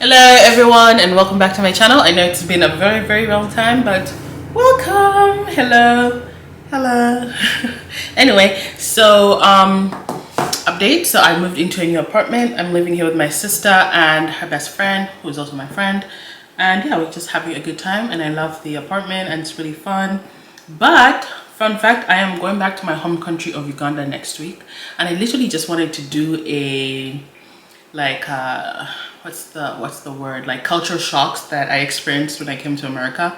Hello everyone and welcome back to my channel. I know it's been a very long time, but welcome. Hello. Anyway, so update. So I moved into a new apartment. I'm living here with my sister and her best friend, who is also my friend. And yeah, we're just having a good time and I love the apartment and it's really fun. But fun fact, I am going back to my home country of Uganda next week, and I literally just wanted to do a what's the word, like culture shocks that I experienced when I came to America,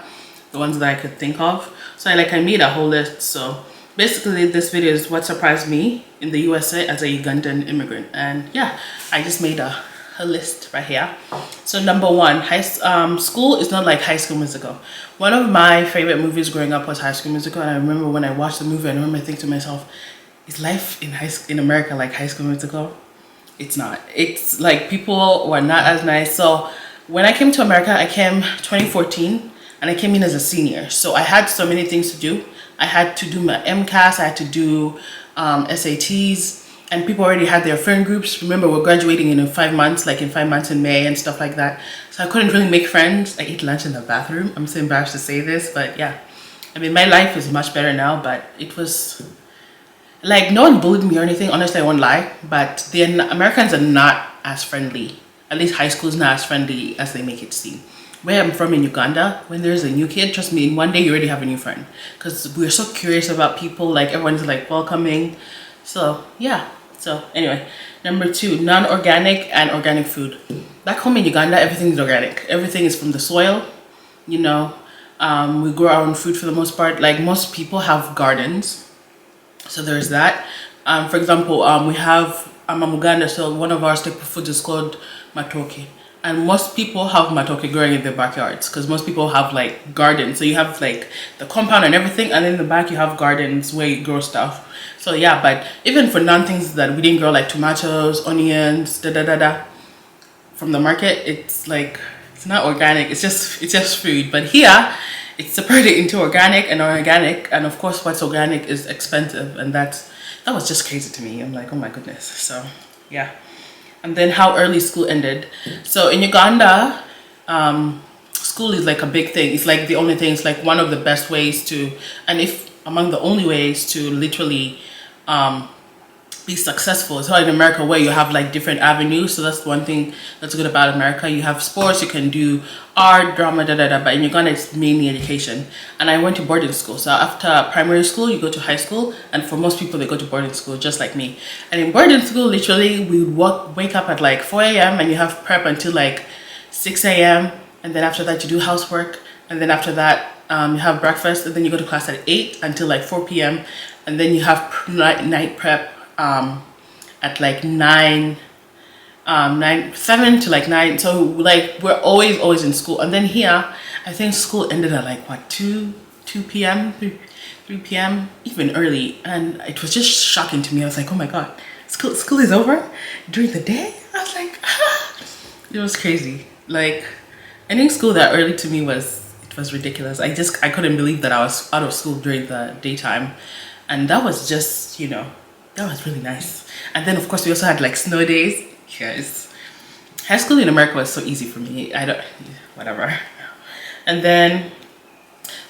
the ones that I could think of. So I made a whole list. So basically this video is what surprised me in the USA as a Ugandan immigrant, and yeah, I just made a list right here. So number one, school is not like High School Musical. One of my favorite movies growing up was High School Musical, and I remember when I watched the movie, I remember thinking to myself, is life in America like High School Musical? It's not. It's like people were not as nice. So when I came to America, I came 2014 and I came in as a senior. So I had so many things to do. I had to do my MCAS, I had to do SATs, and people already had their friend groups. Remember, we're graduating in 5 months, like in 5 months in May and stuff like that. So I couldn't really make friends. I ate lunch in the bathroom. I'm so embarrassed to say this, but yeah. I mean, my life is much better now, but it was like, no one bullied me or anything, honestly, I won't lie, but the Americans are not as friendly. At least high school is not as friendly as they make it seem. Where I'm from in Uganda, when there's a new kid, trust me, in one day you already have a new friend, because we're so curious about people. Like, everyone's like welcoming. So yeah. So anyway, number two, non-organic and organic food. Back home in Uganda, everything is organic. Everything is from the soil, you know. We grow our own food for the most part. Like, most people have gardens, so there's that. For example, I'm from Uganda, so one of our staple foods is called matoke, and most people have matoke growing in their backyards, because most people have like gardens. So you have like the compound and everything, and in the back you have gardens where you grow stuff. So yeah, but even for non-things that we didn't grow, like tomatoes, onions, from the market, it's like, it's not organic, it's just food. But here it's separated into organic and non-organic, and of course what's organic is expensive, and that was just crazy to me. I'm like, oh my goodness. So yeah. And then how early school ended. So in Uganda, school is like a big thing. It's like the only thing. It's like one of the best ways to, and if among the only ways to literally be successful. So in America, where you have like different avenues. So that's one thing that's good about America. You have sports, you can do art, drama, but in Uganda it's mainly education. And I went to boarding school. So after primary school you go to high school, and for most people they go to boarding school just like me. And in boarding school, literally we would wake up at like 4 a.m. and you have prep until like 6 a.m. and then after that you do housework, and then after that you have breakfast, and then you go to class at 8 until like 4 p.m. and then you have night prep at like 7 to like 9. So like we're always in school. And then here I think school ended at like what, 2 p.m. 3 p.m. even early, and it was just shocking to me. I was like, oh my god, school is over during the day. I was like, ah. It was crazy. Like, ending school that early to me was ridiculous. I couldn't believe that I was out of school during the daytime, and that was just, that was really nice. And then of course we also had like snow days. Yes, high school in America was so easy for me. Whatever. And then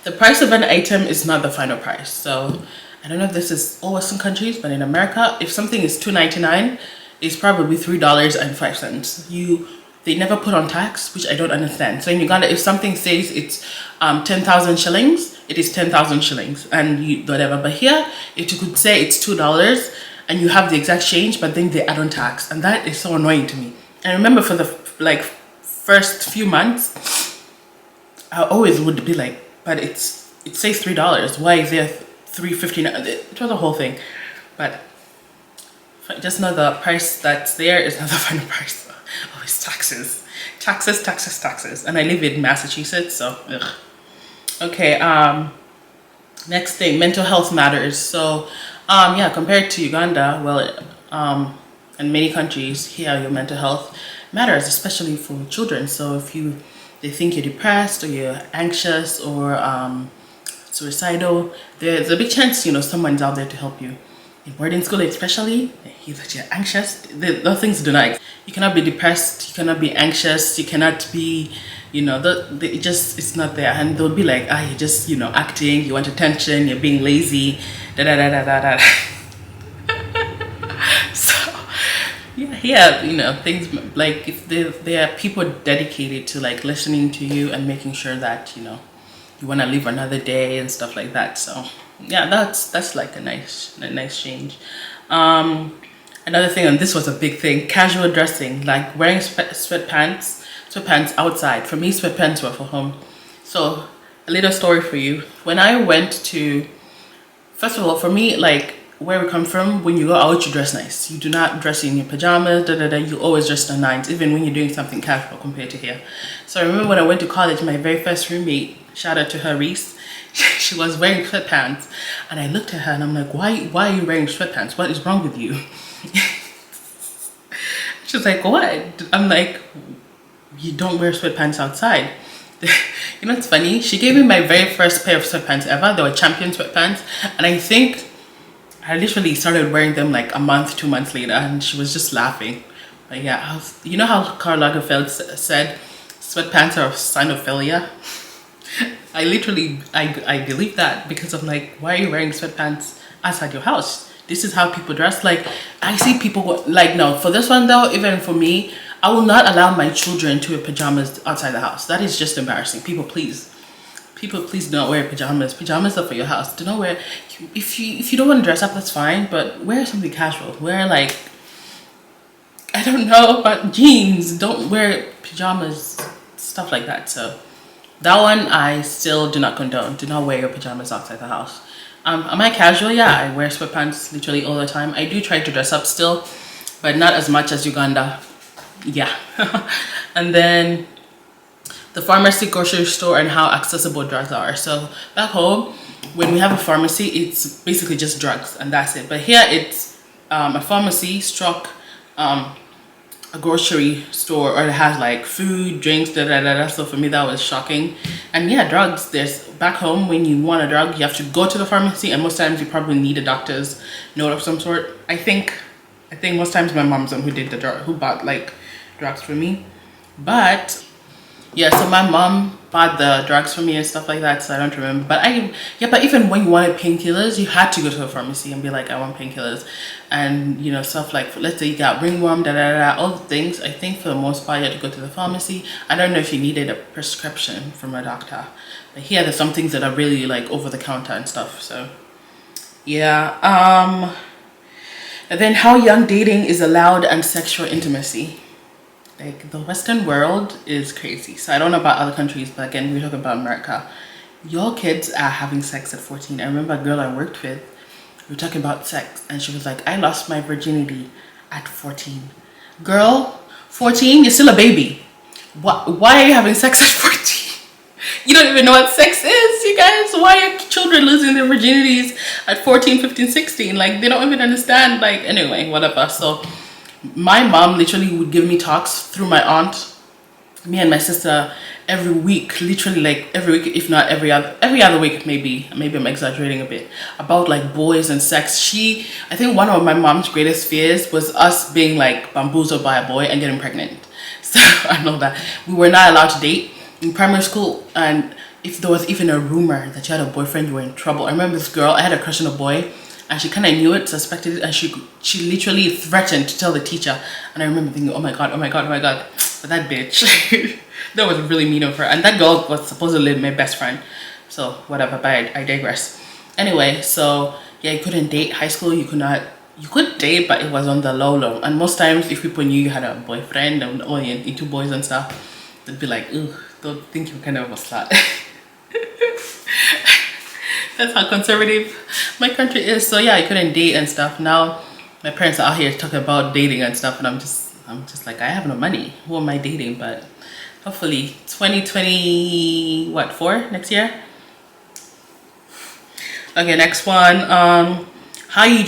the price of an item is not the final price. So I don't know if this is all Western countries, but in America, if something is $2.99, it's probably $3.05. They never put on tax, which I don't understand. So in Uganda, if something says it's 10,000 shillings, it is 10,000 shillings, and whatever. But here, if you could say it's $2 and you have the exact change, but then they add on tax, and that is so annoying to me. And I remember for the first few months, I always would be like, but it says $3. Why is there $3.59? It was a whole thing, but just know the price that's there is not the final price. Oh, it's taxes, and I live in Massachusetts, so ugh. Okay, next thing, mental health matters. So yeah, compared to Uganda, well, in many countries here, your mental health matters, especially for children. So if they think you're depressed or you're anxious or suicidal, there's a big chance, someone's out there to help you. in boarding school especially, that you're anxious. Those things do not exist. You cannot be depressed, you cannot be anxious, you cannot be, it just, it's not there. And they'll be like, you're just, acting, you want attention, you're being lazy, da da da da da da. So yeah, things like, if there are people dedicated to like listening to you and making sure that you want to live another day and stuff like that. So yeah, that's like a nice change. Another thing, and this was a big thing, casual dressing, like wearing sweatpants outside. For me, sweatpants were for home. So a little story for you. When I went to, first of all, for me, like where we come from, when you go out, you dress nice. You do not dress in your pajamas, you always dress to the nines, even when you're doing something casual compared to here. So I remember when I went to college, my very first roommate, shout out to her, Reese, she was wearing sweatpants, and I looked at her and I'm like, why are you wearing sweatpants? What is wrong with you? She's like, what? I'm like, you don't wear sweatpants outside. It's funny, she gave me my very first pair of sweatpants ever. They were Champion sweatpants, and I think I literally started wearing them like a month, 2 months later, and she was just laughing. But yeah, you know how Karl Lagerfeld said sweatpants are a sign of failure? I literally, I believe that, because I'm like, why are you wearing sweatpants outside your house? This is how people dress. Like, I see people like, no, for this one though, even for me, I will not allow my children to wear pajamas outside the house. That is just embarrassing. People, please do not wear pajamas. Pajamas are for your house. Do not wear, if you don't want to dress up, that's fine, but wear something casual. Wear like, I don't know, but jeans. Don't wear pajamas, stuff like that. So that one I still do not condone. Do not wear your pajamas outside the house. Am I casual? Yeah, I wear sweatpants literally all the time. I do try to dress up still, but not as much as Uganda. Yeah. And then the pharmacy, grocery store, and how accessible drugs are. So back home, when we have a pharmacy, it's basically just drugs and that's it. But here it's a pharmacy struck a grocery store, or it has like food, drinks, da da da da. So for me, that was shocking. And yeah, drugs. There's back home, when you want a drug, you have to go to the pharmacy, and most times you probably need a doctor's note of some sort. I think most times my mom's the one who bought like drugs for me. But yeah, so my mom bought the drugs for me and stuff like that, so I don't remember. But even when you wanted painkillers, you had to go to the pharmacy and be like, I want painkillers. And stuff like, let's say you got ringworm, da da da, all the things. I think for the most part you had to go to the pharmacy. I don't know if you needed a prescription from a doctor, but here there's some things that are really like over the counter and stuff. So yeah. And then how young dating is allowed and sexual intimacy. Like, the Western world is crazy. So I don't know about other countries, but again, we're talking about America. Your kids are having sex at 14. I remember a girl I worked with, we were talking about sex, and she was like, I lost my virginity at 14. Girl, 14, you're still a baby. Why are you having sex at 14? You don't even know what sex is, you guys. Why are children losing their virginities at 14, 15, 16? Like, they don't even understand. Like, anyway, whatever. So my mom literally would give me talks through my aunt, me and my sister, every week, literally like every week, if not every other week, maybe I'm exaggerating a bit, about like boys and sex. I think one of my mom's greatest fears was us being like bamboozled by a boy and getting pregnant. So I know that we were not allowed to date in primary school, and if there was even a rumor that you had a boyfriend, you were in trouble. I remember this girl, I had a crush on a boy, and she kind of knew it, suspected it, and she literally threatened to tell the teacher. And I remember thinking, oh my god, but that bitch, that was really mean of her. And that girl was supposedly my best friend. So whatever, but I digress. Anyway, so yeah, you couldn't date. High school, you could date, but it was on the low. And most times, if people knew you had a boyfriend or into boys and stuff, they'd be like, ugh, don't think you're kind of a slut. That's how conservative my country is. So yeah, I couldn't date and stuff. Now my parents are out here talking about dating and stuff, and I'm just like, I have no money. Who am I dating? But hopefully 2024 next year. Okay, next one. How you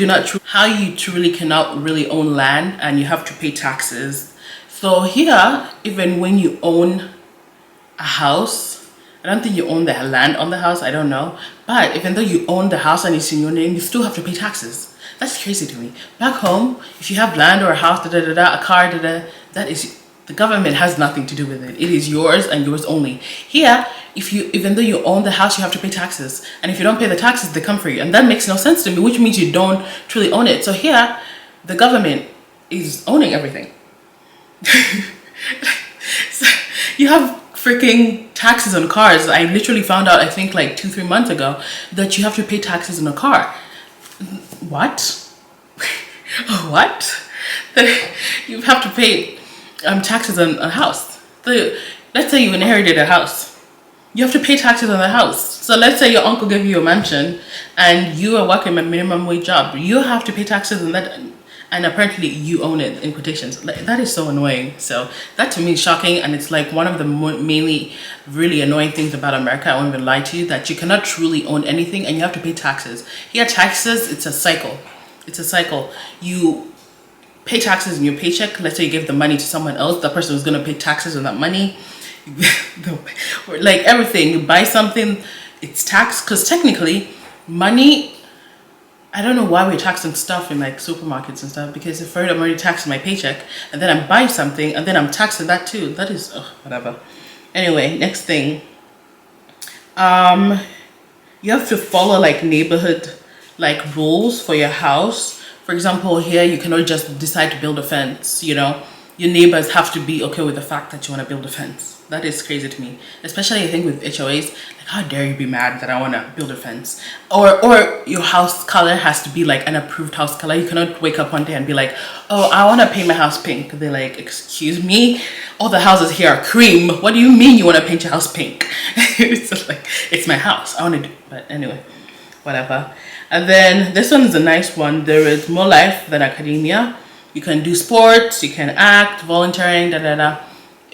truly cannot really own land and you have to pay taxes. So here, even when you own a house, I don't think you own the land on the house, I don't know. But even though you own the house and it's in your name, you still have to pay taxes. That's crazy to me. Back home, if you have land or a house, a car, that is, the government has nothing to do with it. It is yours and yours only. Here, even though you own the house, you have to pay taxes. And if you don't pay the taxes, they come for you. And that makes no sense to me, which means you don't truly own it. So here, the government is owning everything. So you have freaking taxes on cars. I literally found out, I think like 2-3 months ago, that you have to pay taxes on a car. What? What? You have to pay taxes on a house. Let's say you inherited a house. You have to pay taxes on the house. So let's say your uncle gave you a mansion and you are working a minimum wage job. You have to pay taxes on that, and apparently you own it, in quotations. Like, that is so annoying. So that to me is shocking, and it's like one of the mainly really annoying things about America. I won't even lie to you, that you cannot truly own anything and you have to pay taxes. Here, taxes, it's a cycle. It's a cycle. You pay taxes in your paycheck. Let's say you give the money to someone else, the person who's going to pay taxes on that money. Like everything, you buy something, it's taxed, because technically money, I don't know why we're taxing stuff in like supermarkets and stuff, because if I'm already taxing my paycheck and then I'm buying something and then I'm taxing that too. That is whatever. Anyway, next thing, you have to follow like neighborhood like rules for your house. For example, here you cannot just decide to build a fence. You know, your neighbors have to be okay with the fact that you want to build a fence. That is crazy to me, especially I think with HOAs. Like, how dare you be mad that I want to build a fence? Or your house color has to be like an approved house color. You cannot wake up one day and be like, oh, I want to paint my house pink. They're like, excuse me, all the houses here are cream. What do you mean you want to paint your house pink? It's just like, it's my house, I want to do. But anyway, whatever. And then this one is a nice one. There is more life than academia. You can do sports, you can act, volunteering,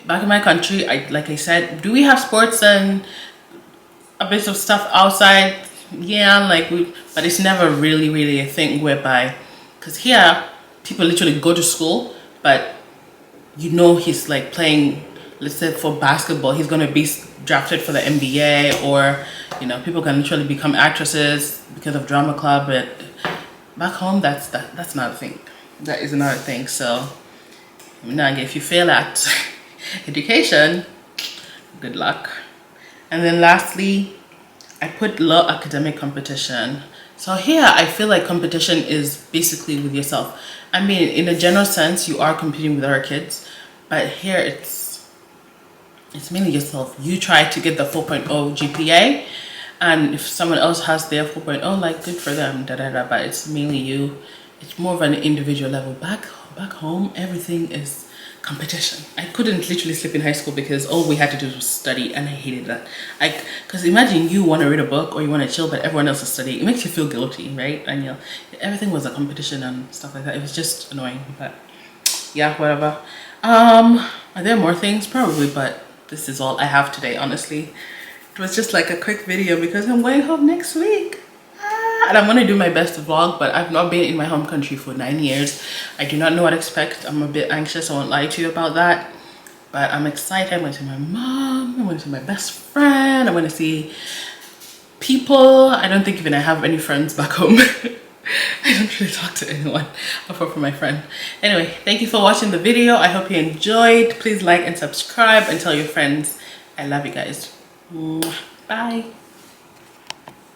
Back in my country, like I said, do we have sports and a bit of stuff outside? Yeah, but it's never really a thing whereby, because here people literally go to school, but you know he's like playing, let's say for basketball, he's gonna be drafted for the NBA, or you know, people can literally become actresses because of drama club. But back home, that's not a thing. That is not a thing. So now, if you fail at education, good luck. And then lastly, I put low academic competition. So here I feel like competition is basically with yourself. I mean, in a general sense, you are competing with other kids, but here it's mainly yourself. You try to get the 4.0 GPA, and if someone else has their 4.0, like, good for them, but it's mainly you. It's more of an individual level. Back home, everything is competition. I couldn't literally sleep in high school because all we had to do was study, and I hated that. Because imagine you want to read a book or you want to chill, but everyone else is studying. It makes you feel guilty, right? And you know, everything was a competition and stuff like that. It was just annoying. But yeah, whatever. Are there more things? Probably, but this is all I have today, honestly. It was just like a quick video because I'm going home next week. And I'm going to do my best to vlog, but I've not been in my home country for 9 years. I do not know what to expect. I'm a bit anxious. I won't lie to you about that. But I'm excited. I'm going to see my mom. I'm going to see my best friend. I'm going to see people. I don't think even I have any friends back home. I don't really talk to anyone apart from my friend. Anyway, thank you for watching the video. I hope you enjoyed. Please like and subscribe and tell your friends. I love you guys. Bye.